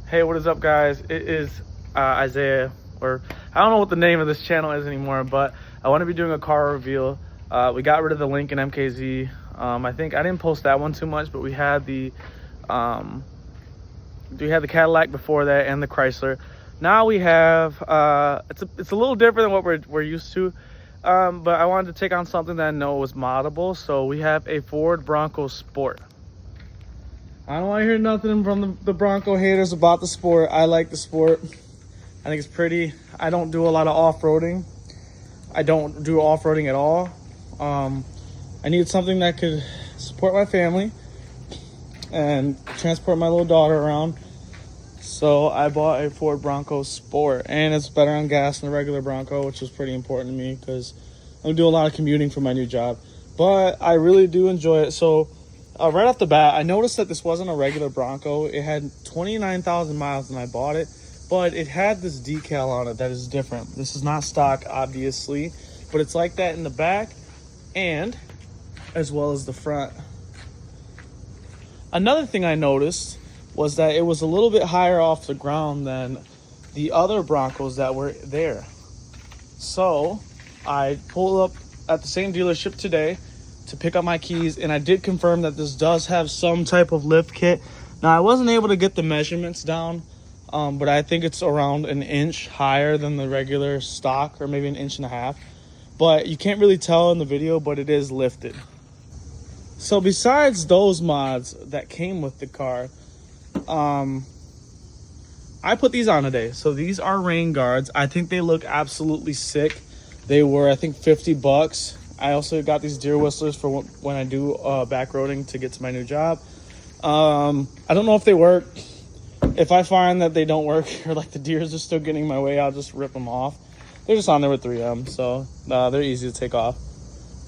Hey, what is up, guys? It is Isaiah, or I don't know what the name of this channel is anymore, but I want to be doing a car reveal. We got rid of the Lincoln MKZ. I think I didn't post that one too much, but we had the Cadillac before that and the Chrysler. Now we have it's a little different than what we're used to, but I wanted to take on something that I know was moddable. So we have a Ford Bronco Sport. I don't want to hear nothing from the Bronco haters about the Sport. I like the Sport. I think it's pretty. I don't do a lot of off-roading. I don't do off-roading at all. I need something that could support my family and transport my little daughter around. So I bought a Ford Bronco Sport, and it's better on gas than a regular Bronco, which is pretty important to me because I'm doing a lot of commuting for my new job. But I really do enjoy it. So right off the bat, I noticed that this wasn't a regular Bronco. It had 29,000 miles when I bought it, but it had this decal on it that is different. This is not stock, obviously, but it's like that in the back and as well as the front. Another thing I noticed was that it was a little bit higher off the ground than the other Broncos that were there. So I pulled up at the same dealership today to pick up my keys, and I did confirm that this does have some type of lift kit. Now, I wasn't able to get the measurements down, but I think it's around an inch higher than the regular stock, or maybe an inch and a half. But you can't really tell in the video, but it is lifted. So besides those mods that came with the car, I put these on today. So these are rain guards. I think they look absolutely sick. They were, I think, $50. I also got these deer whistlers for when I do backroading to get to my new job. I don't know if they work. If I find that they don't work, or like the deers are still getting in my way, I'll just rip them off. They're just on there with 3M, so they're easy to take off.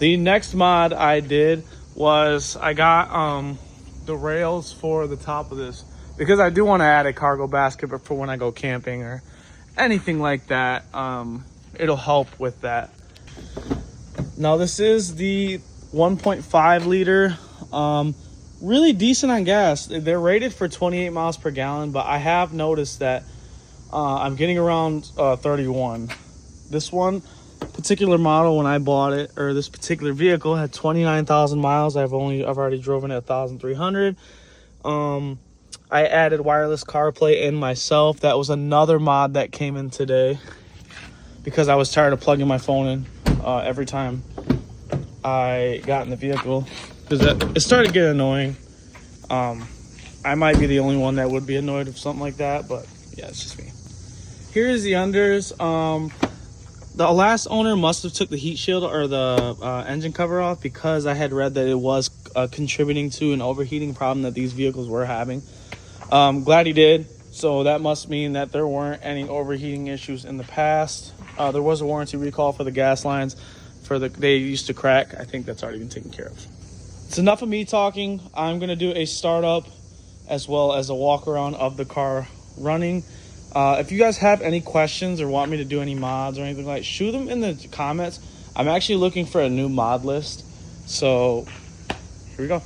The next mod I did was I got the rails for the top of this, because I do want to add a cargo basket, but for when I go camping or anything like that, it'll help with that. Now, this is the 1.5 liter, really decent on gas. They're rated for 28 miles per gallon, but I have noticed that I'm getting around 31. This one particular model, when I bought it, or this particular vehicle, had 29,000 miles. I've already driven it 1,300. I added wireless CarPlay in myself. That was another mod that came in today because I was tired of plugging my phone in every time I got in the vehicle, because it started getting annoying. I might be the only one that would be annoyed with something like that, but yeah, it's just me. Here's the unders. The last owner must have took the heat shield or the engine cover off, because I had read that it was contributing to an overheating problem that these vehicles were having. Glad he did. So that must mean that there weren't any overheating issues in the past. There was a warranty recall for the gas lines they used to crack. I think that's already been taken care of. It's enough of me talking. I'm going to do a startup as well as a walk around of the car running. If you guys have any questions or want me to do any mods or anything like that, shoot them in the comments. I'm actually looking for a new mod list. So here we go.